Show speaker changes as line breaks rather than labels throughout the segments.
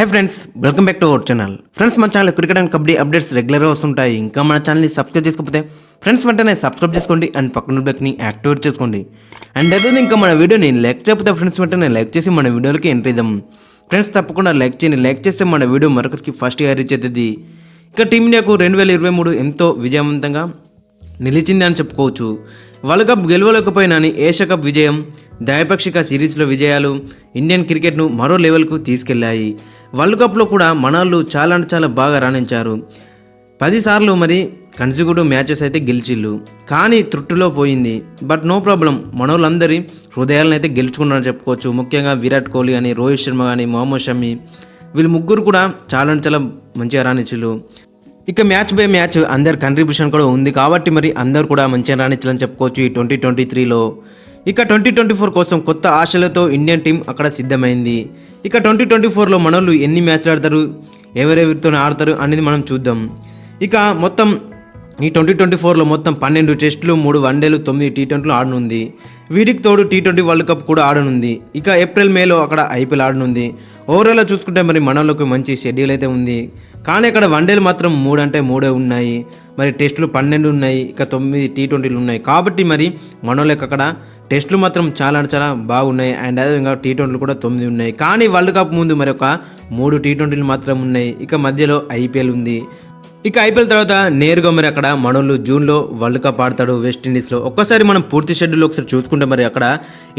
Hi friends, welcome back to our channel. Friends, మన channel cricket and kabaddi updates రెగ్యులర్గా వస్తుంటాయి. ఇంకా మన ఛానల్ని సబ్స్క్రైబ్ చేసుకోకపోతే ఫ్రెండ్స్ వెంటనే సబ్స్క్రైబ్ చేసుకోండి అండ్ పక్కన బెల్ని యాక్టివేట్ చేసుకోండి. అండ్ అదే ఇంకా మన వీడియోని లైక్ చేయకపోతే ఫ్రెండ్స్ వెంటనే లైక్ చేసి మన వీడియోలకి ఎంట్రీ ఇద్దాం. ఫ్రెండ్స్, తప్పకుండా లైక్ చేయండి. లైక్ చేస్తే మన వీడియో మరొకరికి ఫస్ట్గా రీచ్ అవుతుంది. ఇక టీమిండియాకు 2023 ఎంతో విజయవంతంగా నిలిచింది అని చెప్పుకోవచ్చు. వరల్డ్ కప్ గెలవలేకపోయినా ఏషియా కప్ విజయం, ద్వైపాక్షిక సిరీస్లో విజయాలు ఇండియన్ క్రికెట్ను మరో లెవెల్కు తీసుకెళ్లాయి. వరల్డ్ కప్లో కూడా మనోళ్ళు చాలా బాగా రాణించారు. 10 సార్లు మరి కన్సిక్యూటివ్ మ్యాచెస్ అయితే గెలిచిళ్ళు, కానీ త్రుట్టులో పోయింది. బట్ నో ప్రాబ్లం, మనోళ్ళందరి హృదయాలను అయితే గెలుచుకున్నారని చెప్పుకోవచ్చు. ముఖ్యంగా విరాట్ కోహ్లీ కానీ, రోహిత్ శర్మ కానీ, మొహమ్మద్ షమి, వీళ్ళు ముగ్గురు కూడా చాలా మంచిగా రాణించిళ్ళు. ఇక మ్యాచ్ బై మ్యాచ్ అందరి కంట్రిబ్యూషన్ కూడా ఉంది కాబట్టి మరి అందరు కూడా మంచిగా రాణించాలని చెప్పుకోవచ్చు ఈ 2023లో. ఇక 2024 కోసం కొత్త ఆశలతో ఇండియన్ టీం అక్కడ సిద్ధమైంది. ఇక 2024లో మనోళ్ళు ఎన్ని మ్యాచ్లు ఆడతారు, ఎవరెవరితో ఆడతారు అనేది మనం చూద్దాం. ఇక మొత్తం ఈ 2024లో మొత్తం 12 టెస్టులు, 3 వన్డేలు, 9 టీ20లు ఆడనుంది. వీటికి తోడు టీ20 వరల్డ్ కప్ కూడా ఆడనుంది. ఇక ఏప్రిల్ మేలో అక్కడ ఐపీఎల్ ఆడనుంది. ఓవరాల్గా చూసుకుంటే మరి మనోళ్ళకి మంచి షెడ్యూల్ అయితే ఉంది. కానీ అక్కడ వన్డేలు మాత్రం 3 అంటే 3 ఉన్నాయి, మరి టెస్టులు 12 ఉన్నాయి, ఇక 9 టీ20లు ఉన్నాయి. కాబట్టి మరి మనోళ్ళకి అక్కడ టెస్టులు మాత్రం చాలా బాగున్నాయి. అండ్ అదేవిధంగా టీ20లు కూడా 9 ఉన్నాయి. కానీ వరల్డ్ కప్ ముందు మరి ఒక 3 టీ20లు మాత్రం ఉన్నాయి. ఇక మధ్యలో ఐపీఎల్ ఉంది. ఇక ఐపీఎల్ తర్వాత నేరుగా మరి అక్కడ మనోళ్ళు జూన్లో వరల్డ్ కప్ ఆడతాడు వెస్టిండీస్లో. ఒక్కసారి మనం పూర్తి షెడ్యూల్ ఒకసారి చూసుకుంటే మరి అక్కడ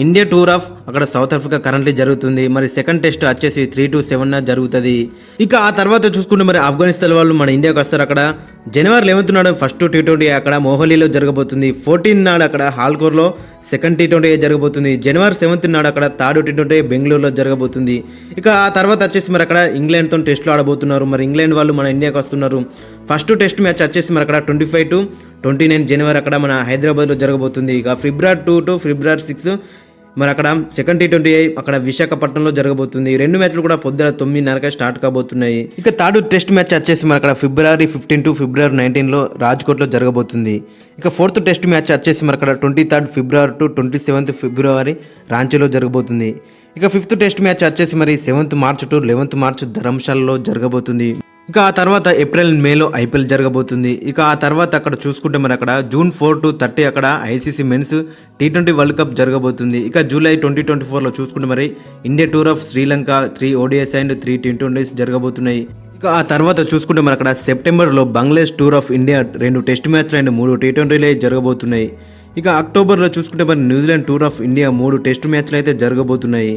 ఇండియా టూర్ ఆఫ్ అక్కడ సౌత్ ఆఫ్రికా కరెంట్లీ జరుగుతుంది. మరి సెకండ్ టెస్ట్ వచ్చేసి 3-7 జరుగుతుంది. ఇక ఆ తర్వాత చూసుకుంటే మరి ఆఫ్ఘనిస్తాన్ వాళ్ళు మన ఇండియాకి వస్తారు. అక్కడ జనవరి 11th నాడు ఫస్ట్ టీ20 అక్కడ మొహాలీలో జరగబోతుంది. 14 నాడు అక్కడ హాల్కోర్లో సెకండ్ టీ20 జరగబోతుంది. జనవరి 7th నాడు అక్కడ థర్డ్ టీ20 బెంగళూరులో జరగబోతుంది. ఇక ఆ తర్వాత వచ్చేసి మరి అక్కడ ఇంగ్లాండ్తో టెస్టులు ఆడబోతున్నారు. మరి ఇంగ్లాండ్ వాళ్ళు మన ఇండియాకి వస్తున్నారు. ఫస్ట్ టెస్ట్ మ్యాచ్ వచ్చేసి మరి అక్కడ 25-29 జనవరి అక్కడ మన హైదరాబాద్లో జరగబోతుంది. ఇక ఫిబ్రవరి 2 to ఫిబ్రవరి 6 మరి అక్కడ సెకండ్ టీ20 అక్కడ విశాఖపట్నంలో జరగబోతుంది. 2 మ్యాచ్లు కూడా పొద్దున 9:30 స్టార్ట్ కాబోతున్నాయి. ఇక థర్డ్ టెస్ట్ మ్యాచ్ వచ్చేసి మరి అక్కడ ఫిబ్రవరి 15 to ఫిబ్రవరి 19లో రాజ్కోట్లో జరగబోతుంది. ఇక ఫోర్త్ టెస్ట్ మ్యాచ్ వచ్చేసి మరి అక్కడ 23rd ఫిబ్రవరి to 27th ఫిబ్రవరి రాంచీలో జరగబోతుంది. ఇక ఫిఫ్త్ టెస్ట్ మ్యాచ్ వచ్చేసి మరి 7th March to 11th March ధర్మశాలలో జరగబోతుంది. ఇక ఆ తర్వాత ఏప్రిల్ మేలో ఐపీఎల్ జరగబోతుంది. ఇక ఆ తర్వాత అక్కడ చూసుకుంటే మరి అక్కడ June 4 to 30 అక్కడ ఐసీసీ మెన్స్ టీ20 వరల్డ్ కప్ జరగబోతుంది. ఇక జూలై 2024లో చూసుకుంటే మరి India tour of Sri Lanka 3 ODIs and 3 T20s జరగబోతున్నాయి. ఇక ఆ తర్వాత చూసుకుంటే మరి అక్కడ సెప్టెంబర్లో Bangladesh tour of India 2 test మ్యాచ్లు అండ్ 3 T20 జరగబోతున్నాయి. ఇక అక్టోబర్లో చూసుకుంటే మరి New Zealand tour of India 3 test మ్యాచ్లు అయితే జరగబోతున్నాయి.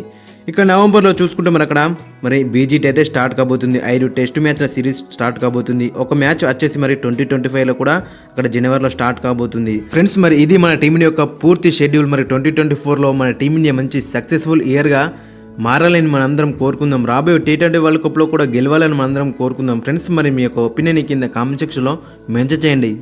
ఇక నవంబర్లో చూసుకుంటే మరి అక్కడ మరి బీజీటీ అయితే స్టార్ట్ కాబోతుంది. 5 టెస్ట్ మ్యాచ్ల సిరీస్ స్టార్ట్ కాబోతుంది. ఒక మ్యాచ్ వచ్చేసి మరి 2025లో కూడా అక్కడ జనవరిలో స్టార్ట్ కాబోతుంది. ఫ్రెండ్స్, మరి ఇది మన టీమిండియా యొక్క పూర్తి షెడ్యూల్. మరి 2024లో మన టీమిండియా మంచి సక్సెస్ఫుల్ ఇయర్గా మారాలని మనందరం కోరుకుందాం. రాబోయే టీ20 వరల్డ్ కప్లో కూడా గెలవాలని మనందరం కోరుకుందాం. ఫ్రెండ్స్, మరి మీ యొక్క ఒపీనియన్ కింద కామెంట్ సెక్షన్లో మెన్షన్ చేయండి.